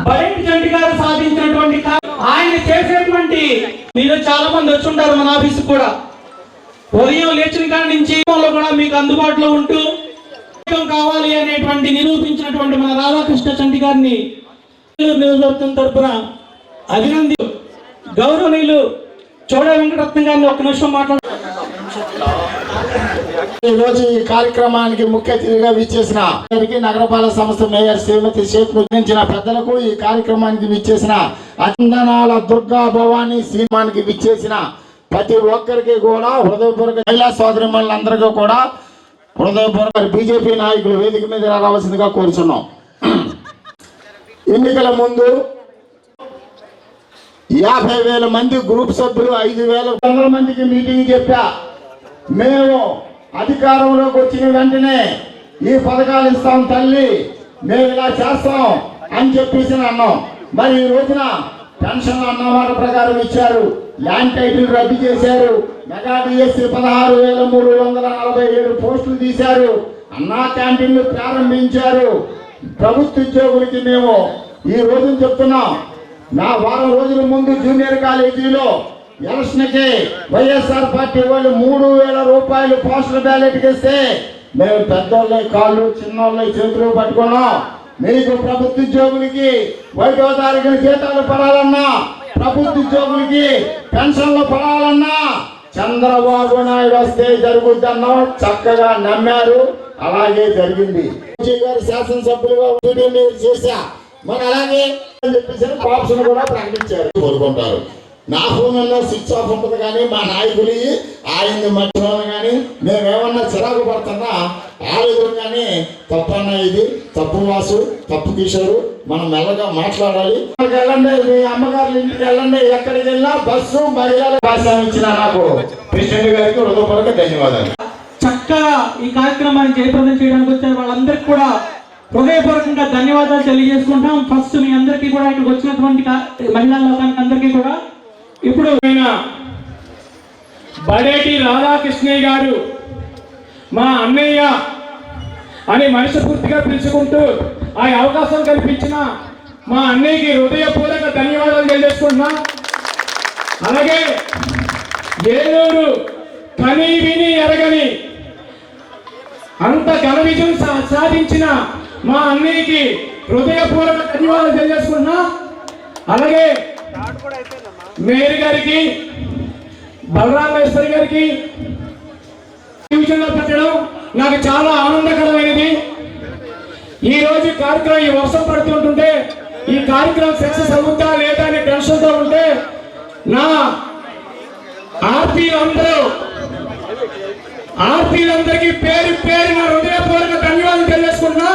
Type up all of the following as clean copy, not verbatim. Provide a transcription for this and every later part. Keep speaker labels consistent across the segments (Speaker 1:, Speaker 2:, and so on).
Speaker 1: బడేటి చంటి గారు సాధించినటువంటి ఆయన చేసేటువంటి మీరు చాలా మంది వచ్చి ఉంటారు మన ఆఫీస్ కూడా. ఉదయం లేచిన కాడి నుంచి కూడా మీకు అందుబాటులో ఉంటూ కావాలి అనేటువంటి నిరూపించినటువంటి మన రాధాకృష్ణ చంటి గారిని నియోజకవర్గం తరఫున అభినంది. గౌరవనీయులు చోడ వెంకటరత్నం గారిని ఒక్క నిమిషం మాట్లాడు.
Speaker 2: ఈ రోజు ఈ కార్యక్రమానికి ముఖ్య అతిథిగా విచ్చేసిన నగరపాలక సంస్థ మేయర్ శ్రీమతి షేక్ ముగించిన పెద్దలకు, ఈ కార్యక్రమానికి విచ్చేసిన అచందనాల దుర్గా భవానీ శ్రీమానికి విచ్చేసిన ప్రతి ఒక్కరికి కూడా హృదయపూర్వక మహిళా సోదరిమణులందరికీ కూడా హృదయపూర్వక బీజేపీ నాయకులు వేదిక మీద రావాల్సిందిగా కోరుచున్నాం. ఎన్నికల ముందు 50,000 మంది గ్రూప్ సభ్యులు 5,000 మందికి మీటింగ్ చెప్పా. మేము అధికారంలోకి వచ్చిన వెంటనే ఈ పథకాలు ఇస్తాం తల్లి, మేము ఇలా చేస్తాం అని చెప్పేసి అన్నాం. మరి ఈ రోజున పెన్షన్ అన్నమాట ప్రకారం ఇచ్చారు, ల్యాండ్ టైటిల్ రద్దు చేశారు, మెగా డిఎస్సి 16,347 పోస్టులు తీశారు, అన్నా క్యాంటీన్లు ప్రారంభించారు. ప్రభుత్వ ఉద్యోగులకి మేము ఈ రోజున చెప్తున్నాం, నా వారం రోజుల ముందు జూనియర్ కాలేజీలో ఎలక్షన్కి వైఎస్ఆర్ పార్టీ వాళ్ళు 3,000 రూపాయలు పోస్టల్ బ్యాలెట్ ఇస్తే మేము పెద్దోళ్ళ కాళ్ళు చిన్నోళ్ళ చేతులు పట్టుకున్నాం. మీకు ప్రభుత్వ ఉద్యోగులకి 1వ తారీఖున జీతాలు పడాలన్నా, ప్రభుత్వ ఉద్యోగులకి పెన్షన్లు పడాలన్నా చంద్రబాబు నాయుడు వస్తే జరుగుద్దన్నాం. చక్కగా నమ్మారు, అలాగే జరిగింది. గారు శాసనసభ్యులుగా చేశా, మరి అలాగే చెప్పేసి ఆప్షన్ కూడా ప్రకటించారు. కోరుకుంటారు నా ఫోన్లో స్విచ్ ఆఫ్ ఉంటుంది, కానీ మా నాయకులు ఆయన్ని మధ్యలో కానీ మేమేమన్నా చిరాకు పడుతున్నా ఆలోచన కానీ తప్పన్నా ఇది తప్పు వాసు తప్పు కిషోరు, మనం మెల్లగా మాట్లాడాలి. వెళ్ళండి, మీ అమ్మగారి ఇంటికి వెళ్ళండి, ఎక్కడికి వెళ్ళినా బస్సు మహిళల భాషను ఇచ్చిన నాకు ప్రెసిడెంట్ గారికి హృదయపూర్వక ధన్యవాదాలు.
Speaker 1: చక్కగా ఈ కార్యక్రమాన్ని జయప్రదం చేయడానికి వచ్చారు వాళ్ళందరికీ కూడా హృదయపూర్వకంగా ధన్యవాదాలు తెలియజేసుకుంటాం. ఫస్ట్ మీ అందరికీ కూడా ఇక్కడికి వచ్చినటువంటి మహిళా లోకానికి అందరికీ కూడా ఇప్పుడు బడేటి రాధాకృష్ణయ్య గారు మా అన్నయ్య అని మనస్ఫూర్తిగా పిలుచుకుంటూ ఆ అవకాశం కల్పించిన మా అన్నయ్యకి హృదయపూర్వక ధన్యవాదాలు తెలియజేసుకుంటున్నాం. అలాగే ఏలూరు కని విని ఎరగని అంత ఘన విజయం సాధించిన మా అన్నయ్యకి హృదయపూర్వక ధన్యవాదాలు తెలియజేసుకుంటున్నాం. అలాగే మేయర్ గారికి, బలరామేశ్వరి గారికి పెట్టడం నాకు చాలా ఆనందకరమైనది. ఈ రోజు కార్యక్రమం ఈ వర్షం పడుతుంటుంటే ఈ కార్యక్రమం సక్సెస్ అవుతా లేదా అనే టెన్షన్తో ఉంటే నా ఆర్పీలందరికీ పేరు పేరున హృదయపూర్వక ధన్యవాదాలు తెలియజేసుకుంటున్నా.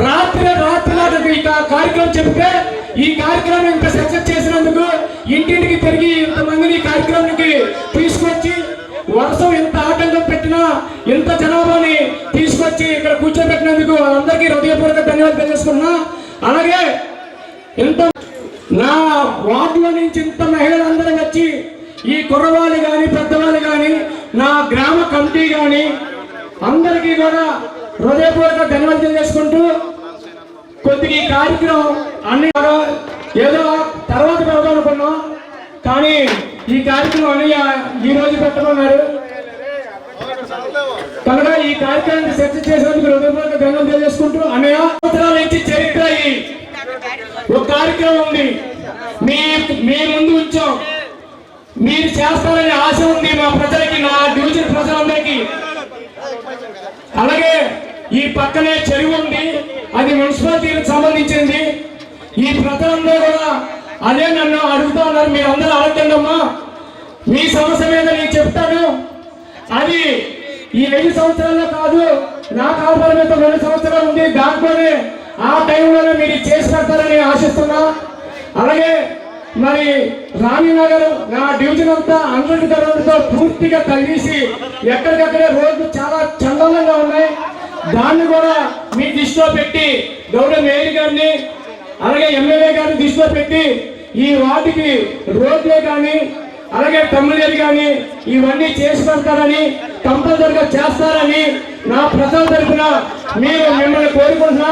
Speaker 1: రాత్రి ఈ కార్యక్రమం చెప్తే ఈ కార్యక్రమం ఇంత సక్సెస్ చేసినందుకు, ఇంటింటికి తిరిగి ఇంతమందిని ఈ కార్యక్రమానికి తీసుకొచ్చి వర్షం ఎంత ఆటంకం పెట్టినా ఇంత జనాభాని తీసుకొచ్చి ఇక్కడ కూర్చోబెట్టినందుకు అందరికీ హృదయపూర్వక ధన్యవాదాలు తెలియజేసుకున్నా. అలాగే ఇంత నా వార్డులో నుంచి ఇంత మహిళలందరూ వచ్చి ఈ కుర్రవాళ్ళు కానీ పెద్దవాళ్ళు కానీ నా గ్రామ కమిటీ కానీ అందరికీ కూడా హృదయపూర్వక ధన్యవాదాలు తెలియజేసుకుంటూ కొద్దిగా ఈ కార్యక్రమం అన్ని ఏదో తర్వాత పెడదాం అనుకున్నాం, కానీ ఈ కార్యక్రమం అన్నయ్య ఈ రోజు పెట్టమన్నారు కనుక ఈ కార్యక్రమాన్ని సక్సెస్ చేసేందుకు హృదయపూర్వక ధన్యవాదాలు తెలియజేసుకుంటూ అన్నయ్య సంవత్సరాల నుంచి చరిత్ర ఒక కార్యక్రమం ఉంది మీ ముందు ఉంచాం. మీరు చేస్తారనే ఆశ ఉంది మా ప్రజలకి, నా డివిజన్ ప్రజలందరికీ. అలాగే ఈ పక్కనే చెరువు ఉంది, అది మున్సిపాలిటీకి సంబంధించింది. ఈ ప్రజలందరూ కూడా అదే నన్ను అడుగుతూ ఉన్నారు, మీరు అందరూ అడగండి అమ్మా, మీ సమస్య మీద నేను చెప్తాను. అది ఈ 5 సంవత్సరాల్లో కాదు, నా కాలం మీద 2 సంవత్సరాలు ఉంది, దాంట్లోనే ఆ టైంలోనే మీరు చేసి పెడతారని ఆశిస్తున్నా. అలాగే మరి రాణీనగర్ నా డివిజన్ అంతా 100 గవర్నమెంట్తో పూర్తిగా తగ్గిసి ఎక్కడికక్కడే రోడ్లు చాలా చండాలంగా ఉన్నాయి. దాన్ని కూడా మీ దృష్టిలో పెట్టి గౌరవ మేయర్ గారిని అలాగే ఎమ్మెల్యే గారిని దృష్టిలో పెట్టి ఈ వార్డుకి రోడ్లే కానీ అలాగే తమ్ముళ్ళేది కానీ ఇవన్నీ చేసి పెడతారని, కంపల్సరిగా చేస్తారని నా ప్రజల తరఫున మిమ్మల్ని కోరుకుంటున్నా.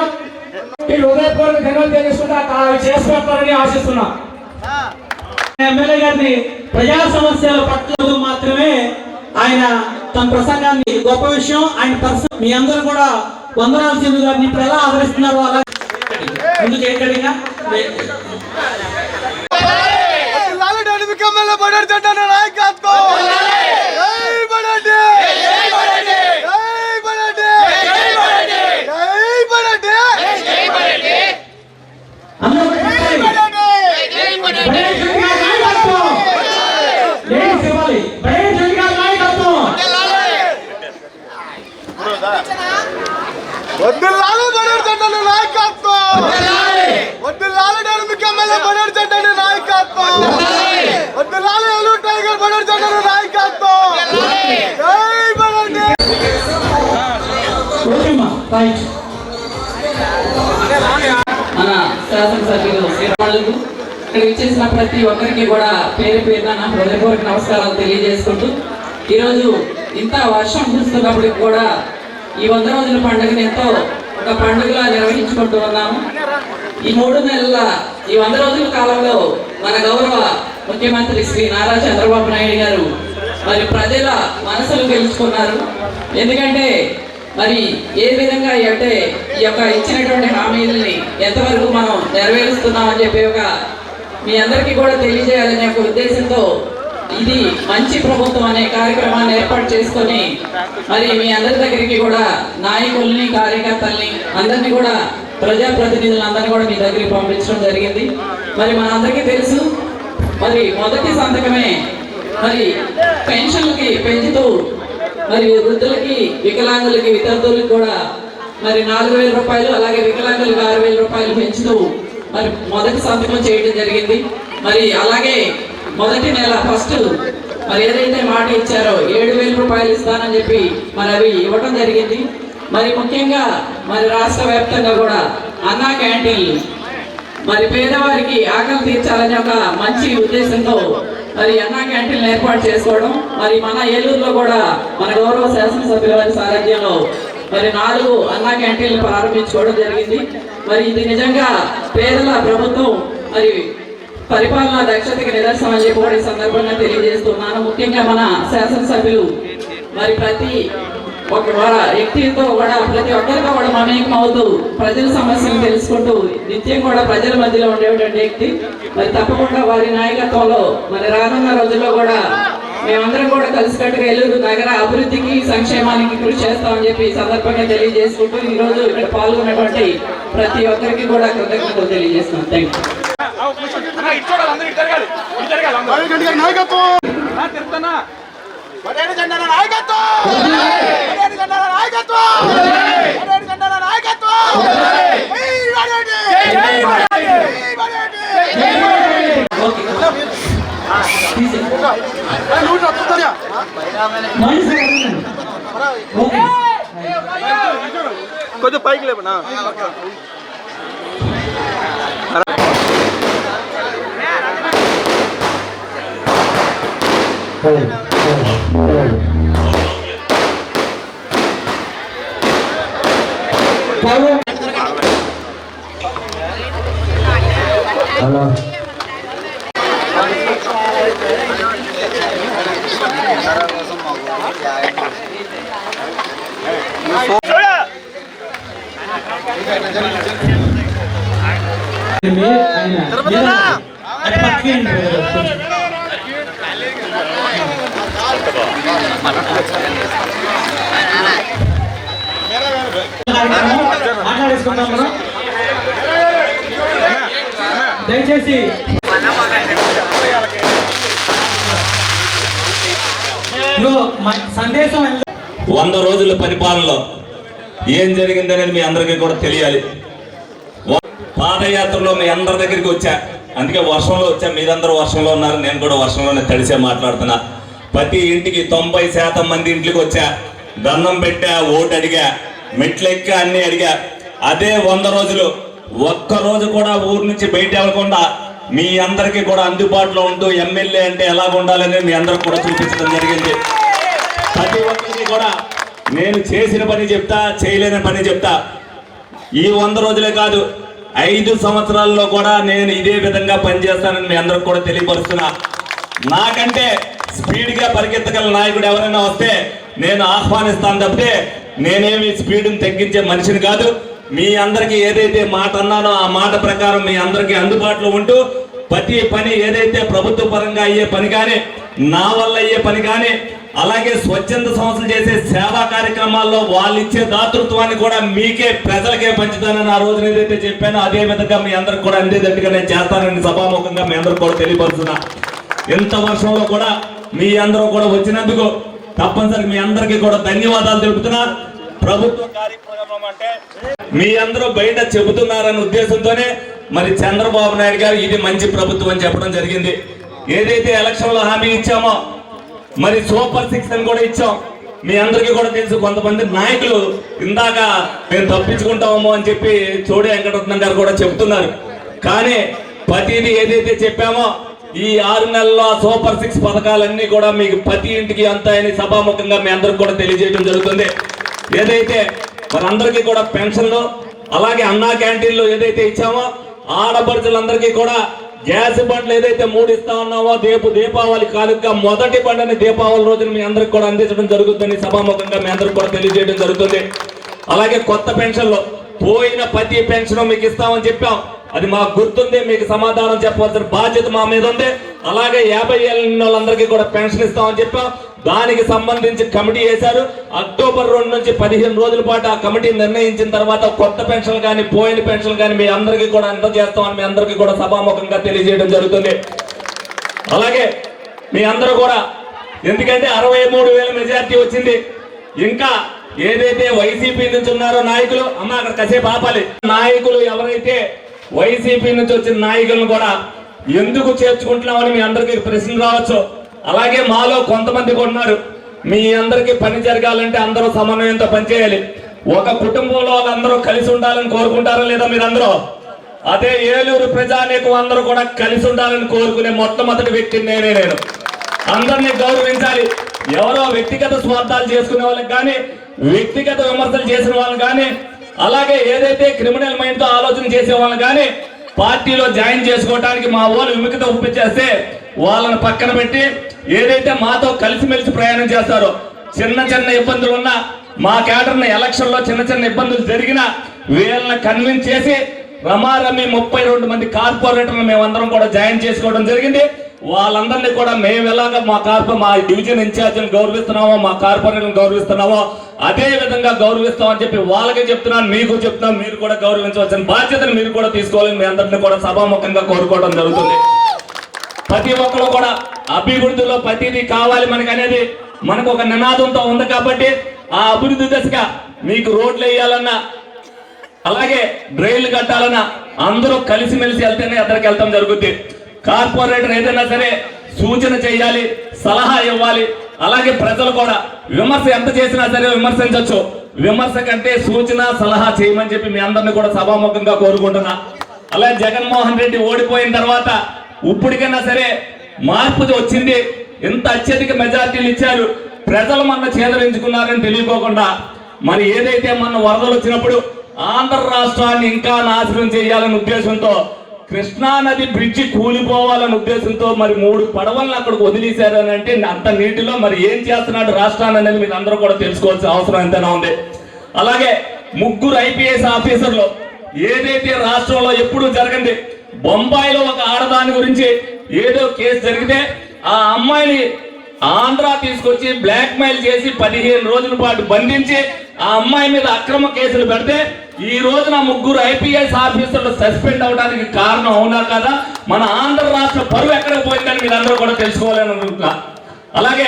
Speaker 1: హృదయపూర్వక ధన్యవాదాలు తెలియజేసుకుంటా చేస్తారని ఆశిస్తున్నా.
Speaker 3: ఎమ్మెల్యే గారిని ప్రజా సమస్యల పట్ల మాత్రమే ఆయన తన ప్రసంగాన్ని గొప్ప విషయం. ఆయన మీ అందరూ కూడా వందనాలు సింధు గారిని ఇప్పుడు ఎలా ఆదరిస్తున్నారో అలా ముందు చేయండి.
Speaker 4: మన శాసనసభ్యులు శ్రీరాములకు ఇక్కడ ఇచ్చేసిన ప్రతి ఒక్కరికి కూడా పేరు పేరున నా హృదయపూర్వక నమస్కారాలు తెలియజేసుకుంటూ ఈరోజు ఇంత వర్షం కురుస్తున్నప్పటికి కూడా ఈ 100 రోజుల పండుగను ఎంతో ఒక పండుగలా నిర్వహించుకుంటూ ఉన్నాము. ఈ 3 నెలల ఈ 100 రోజుల కాలంలో మన గౌరవ ముఖ్యమంత్రి శ్రీ నారా చంద్రబాబు నాయుడు గారు మరి ప్రజల మనసులు గెలుచుకున్నారు. ఎందుకంటే మరి ఏ విధంగా అంటే ఈ యొక్క ఇచ్చినటువంటి హామీలని ఎంతవరకు మనం నెరవేరుస్తున్నామని చెప్పి ఒక మీ అందరికీ కూడా తెలియజేయాలనే ఒక ఉద్దేశంతో ఇది మంచి ప్రభుత్వం అనే కార్యక్రమాన్ని ఏర్పాటు చేసుకొని మరి మీ అందరి దగ్గరికి కూడా నాయకుల్ని కార్యకర్తల్ని అందరినీ కూడా ప్రజాప్రతినిధులను అందరినీ కూడా మీ దగ్గరికి పంపించడం జరిగింది. మరి మనందరికీ తెలుసు మరి మొదటి సంతకమే మరి పెన్షన్లకి పెంచుతూ మరి వృద్ధులకి వికలాంగులకి వితంతువులకి కూడా మరి 4,000 రూపాయలు అలాగే వికలాంగులకు 6,000 రూపాయలు పెంచుతూ మరి మొదటి సంతకం చేయడం జరిగింది. మరి అలాగే మొదటి నెల ఫస్ట్ మరి ఏదైతే మాట ఇచ్చారో 7,000 రూపాయలు ఇస్తానని చెప్పి మరి అవి ఇవ్వడం జరిగింది. మరి ముఖ్యంగా మరి రాష్ట్ర వ్యాప్తంగా కూడా అన్నా క్యాంటీన్లు మరి పేదవారికి ఆకలి తీర్చాలని ఒక మంచి ఉద్దేశంతో మరి అన్నా క్యాంటీన్లు ఏర్పాటు చేసుకోవడం మరి మన ఏలూరులో కూడా మన గౌరవ శాసనసభ్యుల వారి సారథ్యంలో మరి 4 అన్నా క్యాంటీన్లు ప్రారంభించుకోవడం జరిగింది. మరి ఇది నిజంగా పేదల ప్రభుత్వం మరి పరిపాలనా దక్షతకి నిదర్శనం అని చెప్పి కూడా ఈ సందర్భంగా తెలియజేస్తున్నాను. ముఖ్యంగా మన శాసనసభ్యులు మరి ప్రతి ఒక వ్యక్తితో కూడా ప్రతి ఒక్కరితో కూడా మమేకం అవుతూ ప్రజల సమస్యలు తెలుసుకుంటూ నిత్యం కూడా ప్రజల మధ్యలో ఉండేటువంటి వ్యక్తి. మరి తప్పకుండా వారి నాయకత్వంలో మరి రానున్న రోజుల్లో కూడా మేమందరం కూడా కలిసికట్టుగా ఏలూరు నగర అభివృద్ధికి సంక్షేమానికి కృషి చేస్తామని చెప్పి ఈ సందర్భంగా తెలియజేసుకుంటూ ఈ రోజు ఇక్కడ పాల్గొన్నటువంటి ప్రతి ఒక్కరికి కూడా కృతజ్ఞతలు తెలియజేస్తున్నాం. థ్యాంక్
Speaker 5: కొంచెం పైకి లేవనా
Speaker 2: హలో
Speaker 3: మాట్లాడేసుకుందాం మనం. దయచేసి సందేశం
Speaker 6: 100 రోజుల పరిపాలనలో ఏం జరిగిందనేది మీ అందరికీ కూడా తెలియాలి. పాదయాత్రలో మీ అందరి దగ్గరికి వచ్చా, అందుకే వర్షంలో వచ్చా. మీరందరూ వర్షంలో ఉన్నారు, నేను కూడా వర్షంలోనే తడిసే మాట్లాడుతున్నా. ప్రతి ఇంటికి 90% మంది ఇంటికి వచ్చా, దండం పెట్టా, ఓటు అడిగా, మెట్లెక్కా, అన్ని అడిగా. అదే 100 రోజులు ఒక్క రోజు కూడా ఊరు నుంచి బయట వెళ్ళకుండా మీ అందరికీ కూడా అందుబాటులో ఉంటూ ఎమ్మెల్యే అంటే ఎలా ఉండాలని మీ అందరికి కూడా చూపించడం జరిగింది. ప్రతి ఒక్కరికి కూడా నేను చేసిన పని చెప్తా, చేయలేని పని చెప్తా. ఈ 100 రోజులే కాదు 5 సంవత్సరాల్లో కూడా నేను ఇదే విధంగా పనిచేస్తానని మీ అందరికి కూడా తెలియపరుస్తున్నా. నాకంటే స్పీడ్గా పరిగెత్తగల నాయకుడు ఎవరైనా వస్తే నేను ఆహ్వానిస్తాను తప్పితే నేనేమి స్పీడ్ని తగ్గించే మనిషిని కాదు. మీ అందరికీ ఏదైతే మాట అన్నానో ఆ మాట ప్రకారం మీ అందరికీ అందుబాటులో ఉంటూ ప్రతి పని ఏదైతే ప్రభుత్వ పరంగా అయ్యే పని కానీ, నా వల్ల అయ్యే పని కానీ, అలాగే స్వచ్ఛంద సంస్థలు చేసే సేవా కార్యక్రమాల్లో వాళ్ళు ఇచ్చే దాతృత్వాన్ని కూడా మీకే ప్రజలకే పంచుతానని ఆ రోజున ఏదైతే చెప్పానో అదే విధంగా మీ అందరికి కూడా అందేటట్టుగా నేను చేస్తానని సభాముఖంగా మీ అందరికి కూడా తెలియపరుస్తున్నా. ఇంత వర్షంలో కూడా మీ అందరూ కూడా వచ్చినందుకు తప్పనిసరి మీ అందరికీ కూడా ధన్యవాదాలు తెలుపుతున్నా. ప్రభుత్వ కార్యక్రమం అంటే మీ అందరూ బయట చెబుతున్నారనే ఉద్దేశంతోనే మరి చంద్రబాబు నాయుడు గారు ఇది మంచి ప్రభుత్వం అని చెప్పడం జరిగింది. ఏదైతే ఎలక్షన్లో హామీ ఇచ్చామో మరి సూపర్ 6 అని కూడా ఇచ్చాం. మీ అందరికీ కూడా తెలుసు, కొంతమంది నాయకులు ఇందాక మేము తప్పించుకుంటామో అని చెప్పి చోడే వెంకటరత్నం గారు కూడా చెప్తున్నారు. కానీ ప్రతిదీ ఏదైతే చెప్పామో ఈ 6 నెలల్లో సూపర్ 6 పథకాలన్నీ కూడా మీకు ప్రతి ఇంటికి అంతాయని సభాముఖంగా మీ అందరికి కూడా తెలియజేయడం జరుగుతుంది. ఏదైతే మరి అందరికీ కూడా పెన్షన్లు, అలాగే అన్నా క్యాంటీన్లు ఏదైతే ఇచ్చామో ఆడపడుచులందరికీ కూడా గ్యాస్ బండ్లు ఏదైతే 3 ఇస్తా ఉన్నామో దీపావళి కానుక మొదటి బండని దీపావళి రోజున మీ అందరికి కూడా అందించడం జరుగుతుందని సభాముఖంగా మీ అందరికి కూడా తెలియజేయడం జరుగుతుంది. అలాగే కొత్త పెన్షన్లు పోయిన ప్రతి పెన్షన్ మీకు ఇస్తామని చెప్పాం. అది మాకు గుర్తుంది, మీకు సమాధానం చెప్పవలసిన బాధ్యత మా మీద ఉంది. అలాగే 50 ఏళ్ళ వాళ్ళందరికీ కూడా పెన్షన్ ఇస్తామని చెప్పాం. దానికి సంబంధించి కమిటీ వేశారు. అక్టోబర్ 2 నుంచి 15 రోజుల పాటు ఆ కమిటీ నిర్ణయించిన తర్వాత కొత్త పెన్షన్లు కానీ పోయిన పెన్షన్లు కానీ మీ అందరికీ కూడా అందజేస్తామని మీ అందరికీ కూడా సభాముఖంగా తెలియజేయడం జరుగుతుంది. అలాగే మీ అందరూ కూడా ఎందుకంటే 63,000 మెజార్టీ వచ్చింది. ఇంకా ఏదైతే వైసీపీ నుంచి ఉన్నారో నాయకులు, అమ్మ అక్కడ కాసేపు ఆపాలి, నాయకులు ఎవరైతే వైసీపీ నుంచి వచ్చిన నాయకులను కూడా ఎందుకు చేర్చుకుంటున్నామని మీ అందరికీ ప్రశ్న రావచ్చు. అలాగే మాలో కొంతమంది ఉన్నారు, మీ అందరికీ పని జరగాలంటే అందరూ సమన్వయంతో పనిచేయాలి. ఒక కుటుంబంలో వాళ్ళందరూ కలిసి ఉండాలని కోరుకుంటారా లేదా మీరందరూ? అదే ఏలూరు ప్రజానీకం అందరూ కూడా కలిసి ఉండాలని కోరుకునే మొట్టమొదటి వ్యక్తి నేను. అందరినీ గౌరవించాలి. ఎవరో వ్యక్తిగత స్వార్థాలు చేసుకునే వాళ్ళకి కానీ, వ్యక్తిగత విమర్శలు చేసిన వాళ్ళని కానీ, అలాగే ఏదైతే క్రిమినల్ మైండ్ తో ఆలోచన చేసే వాళ్ళని కానీ పార్టీలో జాయిన్ చేసుకోవడానికి మా వాళ్ళు విముఖత ఒప్పించేస్తే వాళ్ళని పక్కన పెట్టి ఏదైతే మాతో కలిసిమెలిసి ప్రయాణం చేస్తారో, చిన్న చిన్న ఇబ్బందులు ఉన్నా మా క్యాడర్ని ఎలక్షన్ లో చిన్న చిన్న ఇబ్బందులు జరిగినా వీళ్ళని కన్విన్స్ చేసి రమారమి 32 మంది కార్పొరేటర్లు మేమందరం కూడా జాయిన్ చేసుకోవడం జరిగింది. వాళ్ళందరినీ కూడా మేము ఎలాగ మా డివిజన్ ఇన్ఛార్జిని గౌరవిస్తున్నామో, మా కార్పొరేటర్ని గౌరవిస్తున్నామో అదే విధంగా గౌరవిస్తామని చెప్పి వాళ్ళకే చెప్తున్నాను, మీకు చెప్తున్నాను. మీరు కూడా గౌరవించవలసిన బాధ్యతను మీరు కూడా తీసుకోవాలని మీ అందరినీ కూడా సభాముఖంగా కోరుకోవడం జరుగుతుంది. ప్రతి ఒక్కరు కూడా అభివృద్ధిలో ప్రతిదీ కావాలి మనకు అనేది మనకు ఒక నినాదంతో ఉంది. కాబట్టి ఆ అభివృద్ధి దశగా మీకు రోడ్లు వేయాలన్నా, అలాగే డ్రైన్లు కట్టాలన్నా అందరూ కలిసిమెలిసి వెళ్తేనే ఎద్దరికి వెళ్తాం జరుగుద్ది. కార్పొరేటర్ ఏదైనా సరే సూచన చేయాలి, సలహా ఇవ్వాలి. అలాగే ప్రజలు కూడా విమర్శ ఎంత చేసినా సరే విమర్శించవచ్చు, విమర్శ కంటే సూచన సలహా చేయమని చెప్పి మీ అందరినీ కూడా సభాముఖంగా కోరుకుంటున్నా. అలాగే జగన్మోహన్ రెడ్డి ఓడిపోయిన తర్వాత ఇప్పటికైనా సరే మార్పు వచ్చింది. ఇంత అత్యధిక మెజార్టీలు ఇచ్చారు, ప్రజలు మన చేదరించుకున్నారని తెలియకోకుండా మరి ఏదైతే మన వరదలు వచ్చినప్పుడు ఆంధ్ర రాష్ట్రాన్ని ఇంకా నాశనం చేయాలనే ఉద్దేశంతో కృష్ణా నది బ్రిడ్జి కూలిపోవాలనే ఉద్దేశంతో మరి 3 పడవలను అక్కడికి వదిలేశారు అని అంటే అంత నీటిలో మరి ఏం చేస్తున్నాడు రాష్ట్రాన్ని అనేది మీరు అందరూ కూడా తెలుసుకోవాల్సిన అవసరం ఎంతైనా ఉంది. అలాగే 3 IPS ఆఫీసర్లు ఏదైతే రాష్ట్రంలో ఎప్పుడూ జరగండి, బొంబాయిలో ఒక ఆడదాని గురించి ఏదో కేసు జరిగితే ఆ అమ్మాయిని ఆంధ్ర తీసుకొచ్చి బ్లాక్ మెయిల్ చేసి 15 రోజుల పాటు బంధించి ఆ అమ్మాయి మీద అక్రమ కేసులు పెడితే ఈ రోజున 3 IPS ఆఫీసర్లు సస్పెండ్ అవడానికి కారణం అవునా కదా? మన ఆంధ్ర రాష్ట్ర పరువు ఎక్కడికి పోయిందని మీరు అందరూ కూడా తెలుసుకోవాలని అనుకుంటున్నా. అలాగే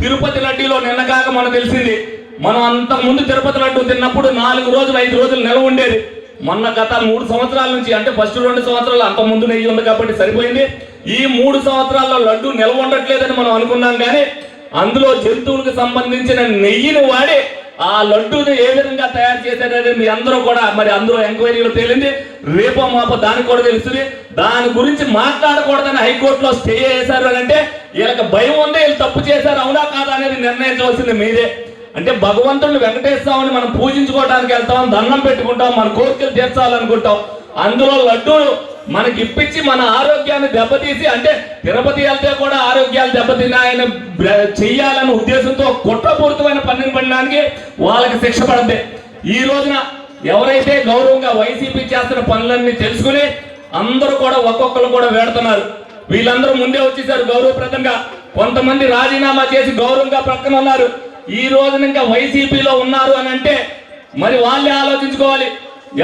Speaker 6: తిరుపతి లడ్డీలో నిన్న కాక మనకు తెలిసింది, మనం అంత ముందు తిరుపతి లడ్డు తిన్నప్పుడు 4 రోజులు 5 రోజులు నిల్వ ఉండేది. మొన్న గత 3 సంవత్సరాల నుంచి అంటే ఫస్ట్ 2 సంవత్సరాలు అంత ముందు నెయ్యి ఉంది కాబట్టి సరిపోయింది. ఈ 3 సంవత్సరాల్లో లడ్డు నిల్వ ఉండట్లేదని మనం అనుకున్నాం. కానీ అందులో జంతువులకు సంబంధించిన నెయ్యిని వాడి ఆ లడ్డూని ఏ విధంగా తయారు చేశారనేది మీ అందరూ కూడా మరి అందులో ఎంక్వైరీలో తేలింది. రేపో మాపో దానికి కూడా తెలుస్తుంది. దాని గురించి మాట్లాడకూడదని హైకోర్టులో స్టే చేశారు అని అంటే వీళ్ళకి భయం ఉంది, వీళ్ళు తప్పు చేశారు అవునా కాదా అనేది నిర్ణయించవలసింది మీరే. అంటే భగవంతుడిని వెంకటేశ్వరాన్ని మనం పూజించుకోవడానికి వెళ్తాం, దండం పెట్టుకుంటాం, మన కోరికలు తీర్చాలనుకుంటాం. అందులో లడ్డు మనకి ఇప్పించి మన ఆరోగ్యాన్ని దెబ్బతీసి, అంటే తిరుపతి వెళ్తే కూడా ఆరోగ్యాలు దెబ్బతిన్నాయని చెయ్యాలనే ఉద్దేశంతో కుట్రపూరితమైన పనిని పడడానికి వాళ్ళకి శిక్ష పడద్ది. ఈ రోజున ఎవరైతే గౌరవంగా వైసీపీ చేస్తున్న పనులన్నీ తెలుసుకుని అందరూ కూడా ఒక్కొక్కరు కూడా వేడుతున్నారు. వీళ్ళందరూ ముందే వచ్చేసారు గౌరవప్రదంగా. కొంతమంది రాజీనామా చేసి గౌరవంగా ప్రక్కన ఉన్నారు. ఈ రోజున ఇంకా వైసీపీలో ఉన్నారు అని అంటే మరి వాళ్ళే ఆలోచించుకోవాలి.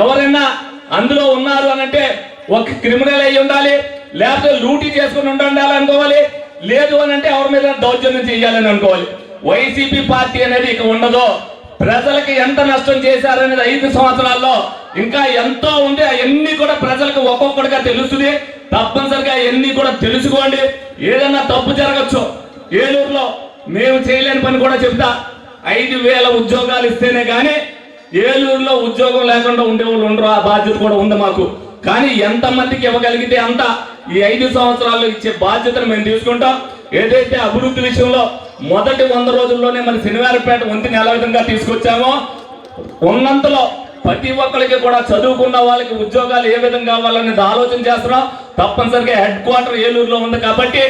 Speaker 6: ఎవరైనా అందులో ఉన్నారు అని అంటే ఒక క్రిమినల్ అయి ఉండాలి, లేకపోతే లూటీ చేసుకుని ఉండాలి అనుకోవాలి, లేదు అని అంటే ఎవరి మీద దౌర్జన్యం చేయాలని అనుకోవాలి. వైసీపీ పార్టీ అనేది ఇక ఉండదో. ప్రజలకి ఎంత నష్టం చేశారనేది 5 సంవత్సరాల్లో ఇంకా ఎంతో ఉంది. అవన్నీ కూడా ప్రజలకు ఒక్కొక్కటిగా తెలుస్తుంది. తప్పనిసరిగా అవన్నీ కూడా తెలుసుకోండి. ఏదన్నా తప్పు జరగచ్చు. ఏలూరులో మేము చేయలేని పని కూడా చెప్తా. 5,000 ఉద్యోగాలు ఇస్తేనే కానీ ఏలూరులో ఉద్యోగం లేకుండా ఉండేవాళ్ళు ఉండరు. ఆ బాధ్యత కూడా ఉంది మాకు. కానీ ఎంతమందికి ఇవ్వగలిగితే అంత ఈ 5 సంవత్సరాల్లో ఇచ్చే బాధ్యతను మేము తీసుకుంటాం. ఏదైతే అభివృద్ధి విషయంలో మొదటి 100 రోజుల్లోనే మన శనివారపేట వంతుని ఎలా విధంగా తీసుకొచ్చామో, ఉన్నంతలో ప్రతి ఒక్కరికి కూడా చదువుకున్న వాళ్ళకి ఉద్యోగాలు ఏ విధంగా కావాలనేది ఆలోచన చేస్తున్నాం. తప్పనిసరిగా హెడ్ క్వార్టర్ ఏలూరులో ఉంది కాబట్టి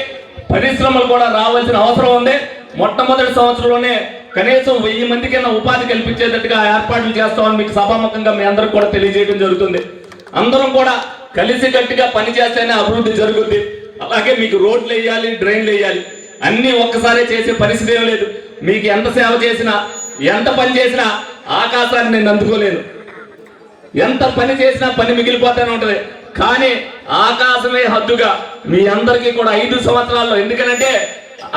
Speaker 6: పరిశ్రమలు కూడా రావాల్సిన అవసరం ఉంది. మొట్టమొదటి సంవత్సరంలోనే కనీసం 1000 మందికైనా ఉపాధి కల్పించేటట్టుగా ఏర్పాట్లు చేస్తామని మీకు సభాముఖంగా మీ అందరికి కూడా తెలియజేయడం జరుగుతుంది. అందరం కూడా కలిసి గట్టిగా పనిచేస్తేనే అభివృద్ధి జరుగుద్ది. అలాగే మీకు రోడ్లు వేయాలి, డ్రైన్లు వేయాలి, అన్ని ఒక్కసారే చేసే పరిస్థితి ఏం లేదు. మీకు ఎంత సేవ చేసినా, ఎంత పని చేసినా ఆకాశాన్ని నేను అందుకోలేను. ఎంత పని చేసినా పని మిగిలిపోతూనే ఉంటది. కానీ ఆకాశమే హద్దుగా మీ అందరికీ కూడా 5 సంవత్సరాల్లో, ఎందుకంటే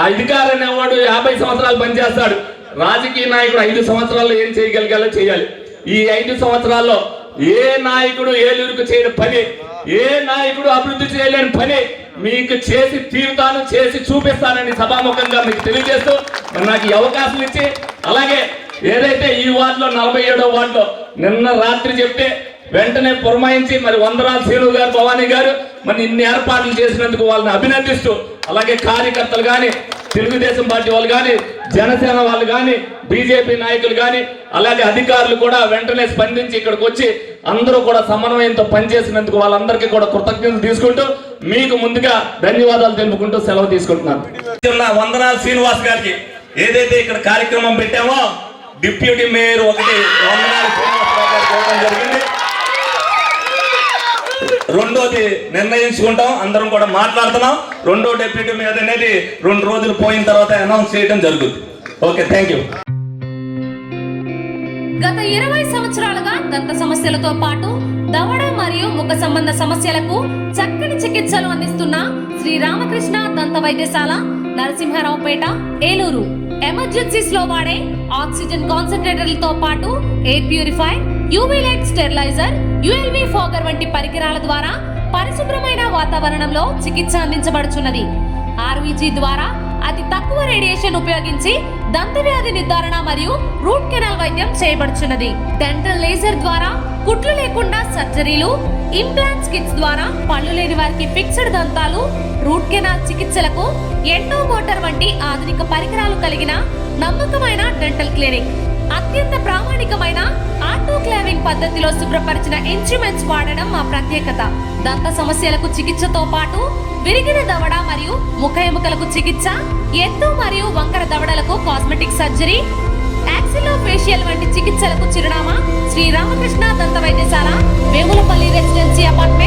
Speaker 6: అధికారి అనేవాడు 50 సంవత్సరాలు పనిచేస్తాడు. రాజకీయ నాయకుడు 5 సంవత్సరాల్లో ఏం చేయగలిగాలో చేయాలి. ఈ 5 సంవత్సరాల్లో ఏ నాయకుడు ఏలూరుకు చేయని పని, ఏ నాయకుడు అభివృద్ధి చేయలేని పని మీకు చేసి తీరుతాను, చేసి చూపిస్తానని సభాముఖంగా మీకు తెలియజేస్తూ నాకు ఈ అవకాశం ఇచ్చి, అలాగే ఏదైతే ఈ వార్డులో 47వ వార్డులో నిన్న రాత్రి చెప్తే వెంటనే పురమాయించి మరి వందరాల శ్రీను గారు, భవానీ గారు మరి ఇన్ని ఏర్పాట్లు చేసినందుకు వాళ్ళని అభినందిస్తూ, అలాగే కార్యకర్తలు కానీ, తెలుగుదేశం పార్టీ వాళ్ళు కానీ, జనసేన వాళ్ళు కానీ, బీజేపీ నాయకులు కానీ, అలాగే అధికారులు కూడా వెంటనే స్పందించి ఇక్కడికి వచ్చి అందరూ కూడా సమన్వయంతో పనిచేసినందుకు వాళ్ళందరికీ కూడా కృతజ్ఞతలు తీసుకుంటూ మీకు ముందుగా ధన్యవాదాలు తెలుపుకుంటూ సెలవు తీసుకుంటున్నాను. వందనాల శ్రీనివాస్ గారికి ఏదైతే ఇక్కడ కార్యక్రమం పెట్టామో డిప్యూటీ మేయర్ ఒకటి వందనాల శ్రీనివాస్ గారికి ఇవ్వడం జరిగింది. రెండోది నిర్ణయించుకుంటాం, అందరం కూడా మాట్లాడుతున్నాం. రెండో డిప్యూటీ మేయర్ అనేది 2 రోజులు పోయిన తర్వాత అనౌన్స్ చేయడం జరుగుతుంది. Okay, thank you.
Speaker 7: గత 20 సంవత్సరాలుగా దంత సమస్యలతో పాటు దవడ మరియు ముఖ సంబంధ సమస్యలకు చక్కని చికిత్సలు అందిస్తున్న శ్రీ రామకృష్ణ దంత వైద్యశాల, నరసింహారావుపేట, ఏలూరు. ఎమర్జెన్సీస్ లో వాడే ఆక్సిజన్ కాన్సంట్రేటర్లతో పాటు air purify, UV light steriliser, ULV fogger వంటి పరికరాల ద్వారా పరిశుభ్రమైన వాతావరణంలో చికిత్స అందించబడుచున్నది. ఆర్వీజీ ద్వారా అతి తక్కువ రేడియేషన్ ఉపయోగించి దంత వ్యాధి నిర్ధారణ మరియు రూట్ కెనాల్ వైద్యం చేయబడుచున్నది. డెంటల్ లేజర్ ద్వారా కుట్లు లేకుండా సర్జరీలు, ఇంప్లాంట్స్ కిట్స్ ద్వారా పళ్ళు లేని వారికి ఫిక్స్డ్ దంతాలు, రూట్ కెనాల్ చికిత్సలకు ఎండో మోటార్ వంటి ఆధునిక పరికరాలు కలిగిన నమ్మకమైన డెంటల్ క్లినిక్. అత్యంత ప్రామాణికమైన ఆటోక్లావింగ్ పద్ధతిలో శుభ్రపరిచిన ఇన్స్ట్రుమెంట్స్ వాడడం మా ప్రత్యేకత. దంత సమస్యలకు చికిత్సతో పాటు విరిగిన దవడ మరియు ముఖ ఎముకలకు చికిత్స, ఎత్తు మరియు వంకర దవడలకు కాస్మెటిక్ సర్జరీ, యాక్సిలోఫేషియల్ వంటి చికిత్సలకు చిరునామా శ్రీ రామకృష్ణ దంత వైద్యశాల, వేములపల్లి రెసిడెన్సీ అపార్ట్మెంట్.